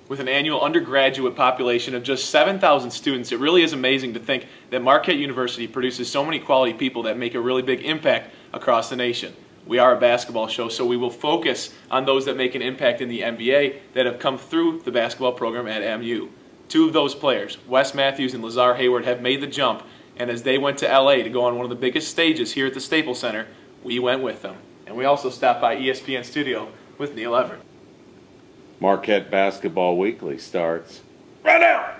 With an annual undergraduate population of just 7,000 students, it really is amazing to think that Marquette University produces so many quality people that make a really big impact across the nation. We are a basketball show, so we will focus on those that make an impact in the NBA that have come through the basketball program at MU. Two of those players, Wes Matthews and Lazar Hayward, have made the jump, and as they went to LA to go on one of the biggest stages here at the Staples Center, we went with them. And we also stopped by ESPN studio with Neil Everett. Marquette Basketball Weekly starts right now.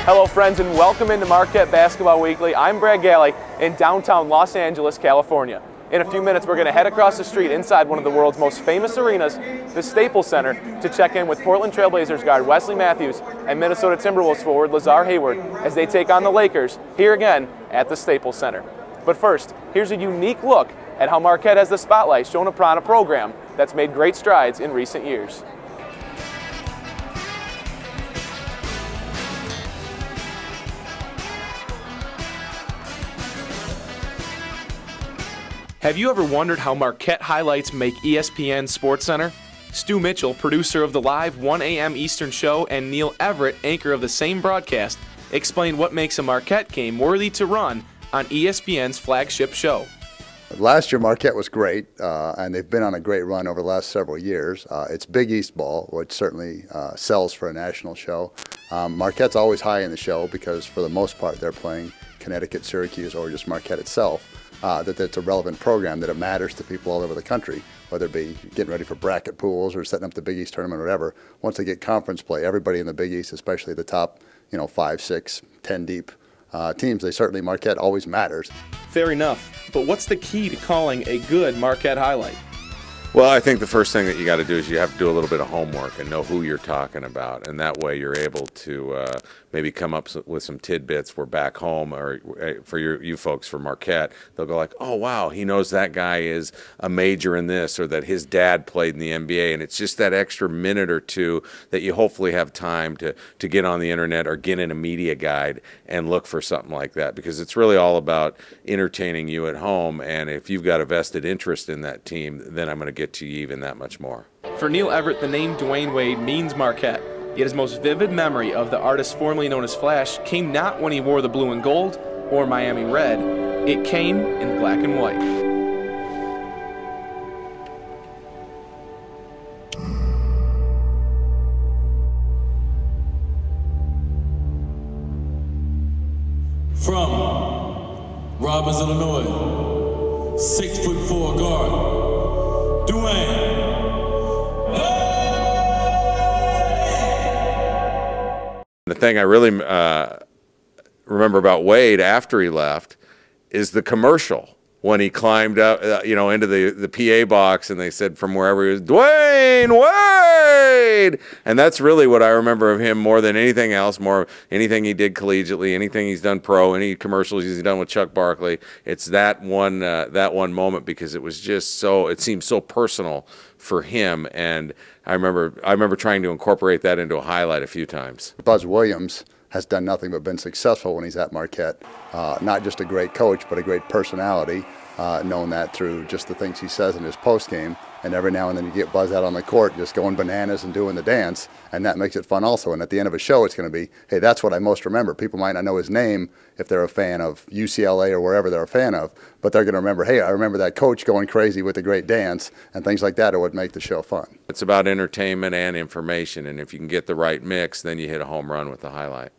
Hello friends, and welcome into Marquette Basketball Weekly. I'm Galli in downtown Los Angeles, California. In a few minutes we're going to head across the street inside one of the world's most famous arenas, the Staples Center, to check in with Portland Trail Blazers guard Wesley Matthews and Minnesota Timberwolves forward Lazar Hayward as they take on the Lakers here again at the Staples Center. But first, here's a unique look at how Marquette has the spotlight shown upon a program that's made great strides in recent years. Have you ever wondered how Marquette highlights make ESPN SportsCenter? Stu Mitchell, producer of the live 1 a.m. Eastern show, and Neil Everett, anchor of the same broadcast, explain what makes a Marquette game worthy to run on ESPN's flagship show. Last year Marquette was great, and they've been on a great run over the last several years. It's Big East ball, which certainly sells for a national show. Marquette's always high in the show because for the most part they're playing Connecticut, Syracuse, or just Marquette itself. That it's a relevant program, that it matters to people all over the country, whether it be getting ready for bracket pools or setting up the Big East tournament or whatever. Once they get conference play, everybody in the Big East, especially the top, 5, 6, 10 deep teams, Marquette always matters. Fair enough, but what's the key to calling a good Marquette highlight? Well, I think the first thing that you got to do is you have to do a little bit of homework and know who you're talking about, and that way you're able to maybe come up with some tidbits where back home, or for you folks from Marquette, they'll go like, oh wow, he knows that guy is a major in this, or that his dad played in the NBA, and it's just that extra minute or two that you hopefully have time to get on the internet or get in a media guide and look for something like that, because it's really all about entertaining you at home, and if you've got a vested interest in that team, then I'm going to get to you even that much more. For Neil Everett, the name Dwayne Wade means Marquette, yet his most vivid memory of the artist formerly known as Flash came not when he wore the blue and gold or Miami red, it came in black and white. From Robbins, Illinois, 6'4" guard, Dwayne. The thing I really remember about Wade after he left is the commercial when he climbed up, into the PA box, and they said from wherever he was, Dwayne Wade! And that's really what I remember of him more than anything else, more anything he did collegiately, anything he's done pro, any commercials he's done with Chuck Barkley. It's that one moment, because it was just it seemed so personal for him, and I remember trying to incorporate that into a highlight a few times. Buzz Williams has done nothing but been successful when he's at Marquette. Not just a great coach, but a great personality, known that through just the things he says in his postgame. And every now and then you get Buzz out on the court just going bananas and doing the dance, and that makes it fun also. And at the end of a show it's going to be, hey, that's what I most remember. People might not know his name if they're a fan of UCLA or wherever they're a fan of, but they're going to remember, hey, I remember that coach going crazy with the great dance, and things like that are what make the show fun. It's about entertainment and information, and if you can get the right mix, then you hit a home run with the highlight.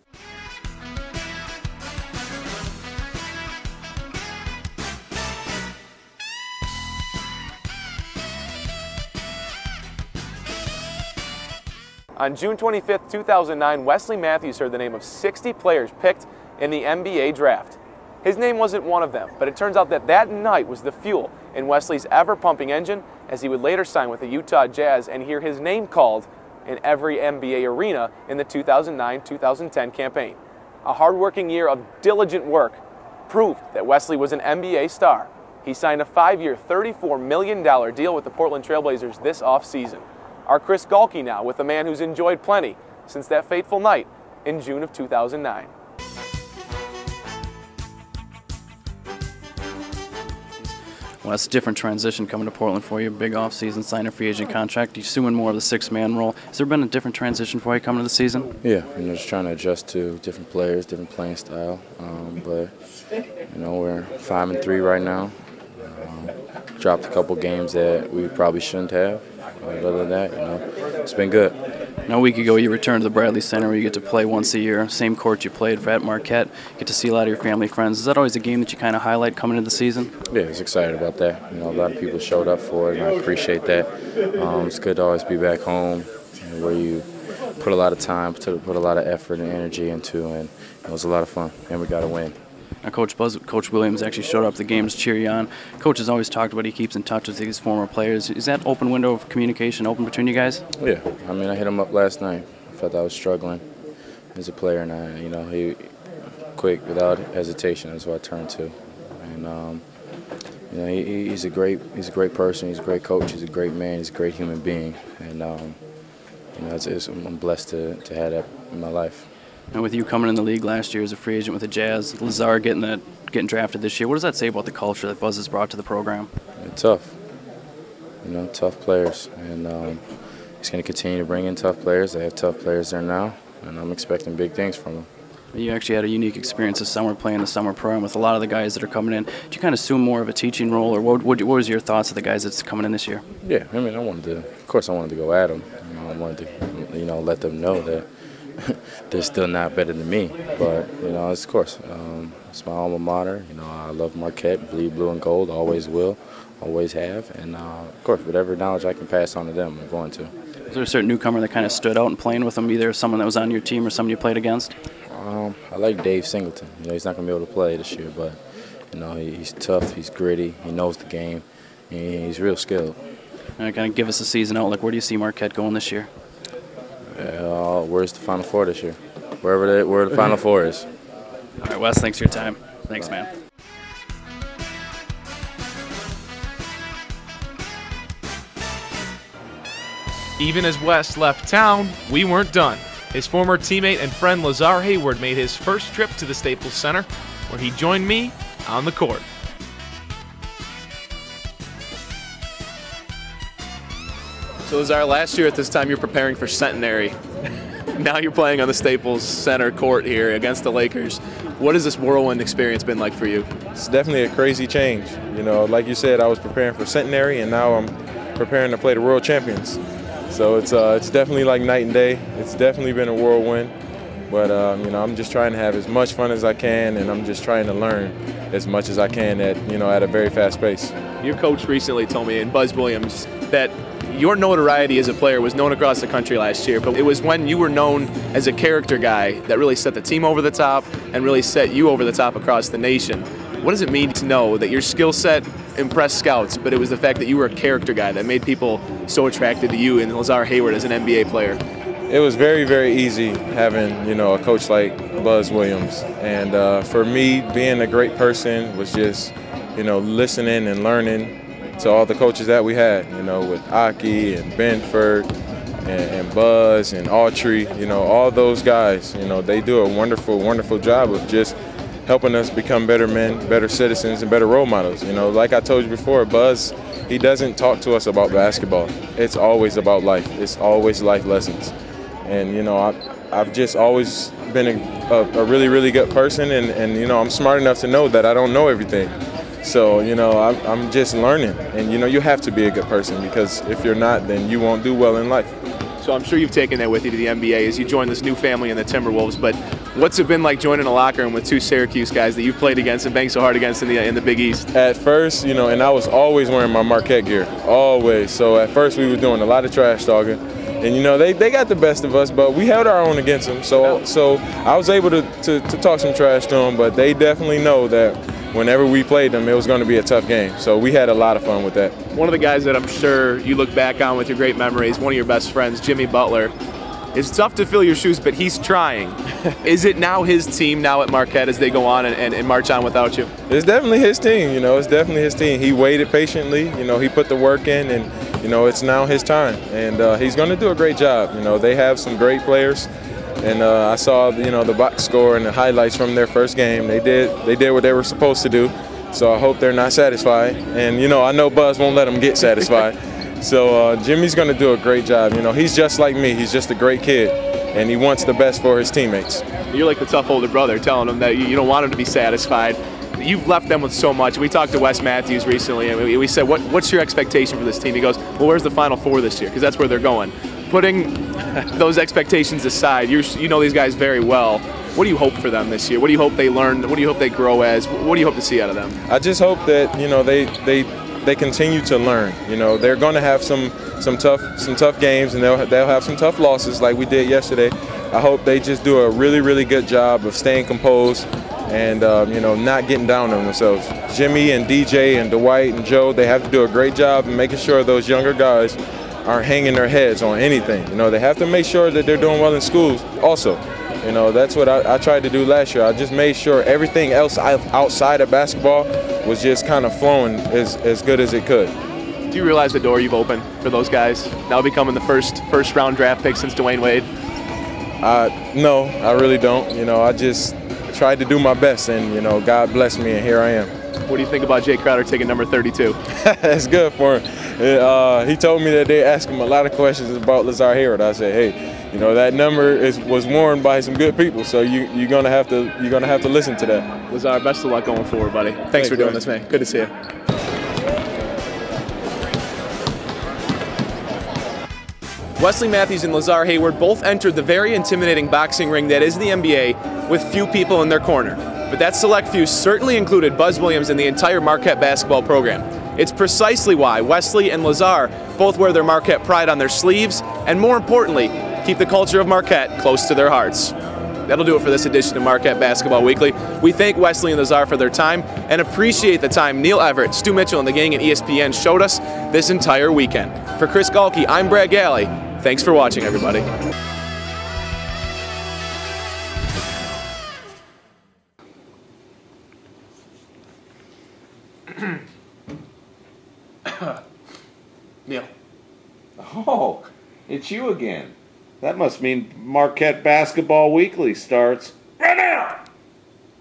On June 25, 2009, Wesley Matthews heard the name of 60 players picked in the NBA draft. His name wasn't one of them, but it turns out that night was the fuel in Wesley's ever-pumping engine, as he would later sign with the Utah Jazz and hear his name called in every NBA arena in the 2009-2010 campaign. A hard-working year of diligent work proved that Wesley was an NBA star. He signed a 5-year, $34 million deal with the Portland Trail Blazers this offseason. Our Chris Gaulke now with a man who's enjoyed plenty since that fateful night in June of 2009. Well, that's a different transition coming to Portland for you. Big offseason, sign a free agent contract. You're assuming more of the six-man role. Has there been a different transition for you coming to the season? Yeah, just trying to adjust to different players, different playing style. But we're 5-3 right now. Dropped a couple games that we probably shouldn't have. But other than that, it's been good. Now, a week ago, you returned to the Bradley Center where you get to play once a year. Same court you played for at Marquette. Get to see a lot of your family, friends. Is that always a game that you kind of highlight coming into the season? Yeah, I was excited about that. A lot of people showed up for it, and I appreciate that. It's good to always be back home where you put a lot of time, put a lot of effort and energy into, and it was a lot of fun, and we got a win. Now, Coach Williams actually showed up at the games to cheer you on. Coach has always talked about he keeps in touch with his former players. Is that open window of communication open between you guys? Yeah, I hit him up last night. I felt I was struggling as a player, and he quick, without hesitation, that's who I turned to. And he's a great person. He's a great coach. He's a great man. He's a great human being. And I'm blessed to have that in my life. And with you coming in the league last year as a free agent with the Jazz, Lazar getting drafted this year, what does that say about the culture that Buzz has brought to the program? Tough. Tough players. And he's going to continue to bring in tough players. They have tough players there now, and I'm expecting big things from them. You actually had a unique experience this summer playing the summer program with a lot of the guys that are coming in. Did you kind of assume more of a teaching role, or what was your thoughts of the guys that's coming in this year? Yeah, I wanted to go at them. I wanted to, let them know that they're still not better than me, but of course, it's my alma mater. I love Marquette, bleed blue and gold, always will, always have, and of course, whatever knowledge I can pass on to them, I'm going to. Was there a certain newcomer that kind of stood out in playing with them, either someone that was on your team or someone you played against? I like Dave Singleton. He's not going to be able to play this year, but he's tough, he's gritty, he knows the game, and he's real skilled. And kind of give us a season outlook. Where do you see Marquette going this year? Where's the Final Four this year? Where the Final Four is. All right, Wes, thanks for your time. Thanks, man. Even as Wes left town, we weren't done. His former teammate and friend Lazar Hayward made his first trip to the Staples Center, where he joined me on the court. So Lazar, last year at this time you're preparing for Centenary. Now you're playing on the Staples Center court here against the Lakers. What has this whirlwind experience been like for you? It's definitely a crazy change. Like you said, I was preparing for Centenary, and now I'm preparing to play the World Champions. So it's definitely like night and day. It's definitely been a whirlwind, but I'm just trying to have as much fun as I can, and I'm just trying to learn as much as I can at a very fast pace. Your coach recently told me, and Buzz Williams, that your notoriety as a player was known across the country last year, but it was when you were known as a character guy that really set the team over the top and really set you over the top across the nation. What does it mean to know that your skill set impressed scouts, but it was the fact that you were a character guy that made people so attracted to you and Lazar Hayward as an NBA player? It was very, very easy having, a coach like Buzz Williams. And for me, being a great person was just, listening and learning to all the coaches that we had, with Aki and Benford and Buzz and Autry, all those guys, they do a wonderful, wonderful job of just helping us become better men, better citizens, and better role models. Like I told you before, Buzz, he doesn't talk to us about basketball. It's always about life. It's always life lessons. And, I've just always been a really, really good person, and I'm smart enough to know that I don't know everything. So, I'm just learning. And, you have to be a good person, because if you're not, then you won't do well in life. So I'm sure you've taken that with you to the NBA as you join this new family in the Timberwolves, but what's it been like joining a locker room with two Syracuse guys that you've played against and banged so hard against in the Big East? At first, and I was always wearing my Marquette gear, always. So at first we were doing a lot of trash talking. And, they got the best of us, but we held our own against them. So I was able to talk some trash to them, but they definitely know that, whenever we played them, it was going to be a tough game. So we had a lot of fun with that. One of the guys that I'm sure you look back on with your great memories, one of your best friends, Jimmy Butler. It's tough to fill your shoes, but he's trying. Is it now his team now at Marquette as they go on and march on without you? It's definitely his team, you know, it's definitely his team. He waited patiently, you know, he put the work in, and, you know, it's now his time. And he's going to do a great job. You know, they have some great players. And I saw, you know, the box score and the highlights from their first game. They did what they were supposed to do. So I hope they're not satisfied. And, you know, I know Buzz won't let them get satisfied. So Jimmy's going to do a great job. You know, he's just like me. He's just a great kid, and he wants the best for his teammates. You're like the tough older brother telling them that you don't want them to be satisfied. You've left them with so much. We talked to Wes Matthews recently, and we said, what's your expectation for this team? He goes, well, where's the Final Four this year? Because that's where they're going. Putting those expectations aside, you know these guys very well. What do you hope for them this year? What do you hope they learn? What do you hope they grow as? What do you hope to see out of them? I just hope that, you know, they continue to learn. You know, they're going to have some tough games, and they'll have some tough losses like we did yesterday. I hope they just do a really, really good job of staying composed and you know, not getting down on themselves. Jimmy and DJ and Dwight and Joe, they have to do a great job in making sure those younger guys aren't hanging their heads on anything. You know, they have to make sure that they're doing well in schools also. You know, that's what I tried to do last year. I just made sure everything else outside of basketball was just kind of flowing as good as it could. Do you realize the door you've opened for those guys, now becoming the first round draft pick since Dwayne Wade? No, I really don't. You know, I just tried to do my best, and, you know, God bless me, and here I am. What do you think about Jay Crowder taking number 32? That's good for him. He told me that they asked him a lot of questions about Lazar Hayward. I said, hey, you know, that number was worn by some good people, so you're gonna have to listen to that. Lazar, best of luck going forward, buddy. Thanks for doing this, man. Good to see you. Wesley Matthews and Lazar Hayward both entered the very intimidating boxing ring that is the NBA with few people in their corner. But that select few certainly included Buzz Williams and the entire Marquette basketball program. It's precisely why Wesley and Lazar both wear their Marquette pride on their sleeves, and more importantly, keep the culture of Marquette close to their hearts. That'll do it for this edition of Marquette Basketball Weekly. We thank Wesley and Lazar for their time and appreciate the time Neil Everett, Stu Mitchell, and the gang at ESPN showed us this entire weekend. For Chris Gaulke, I'm Brad Galli. Thanks for watching, everybody. Neil. Oh, it's you again. That must mean Marquette Basketball Weekly starts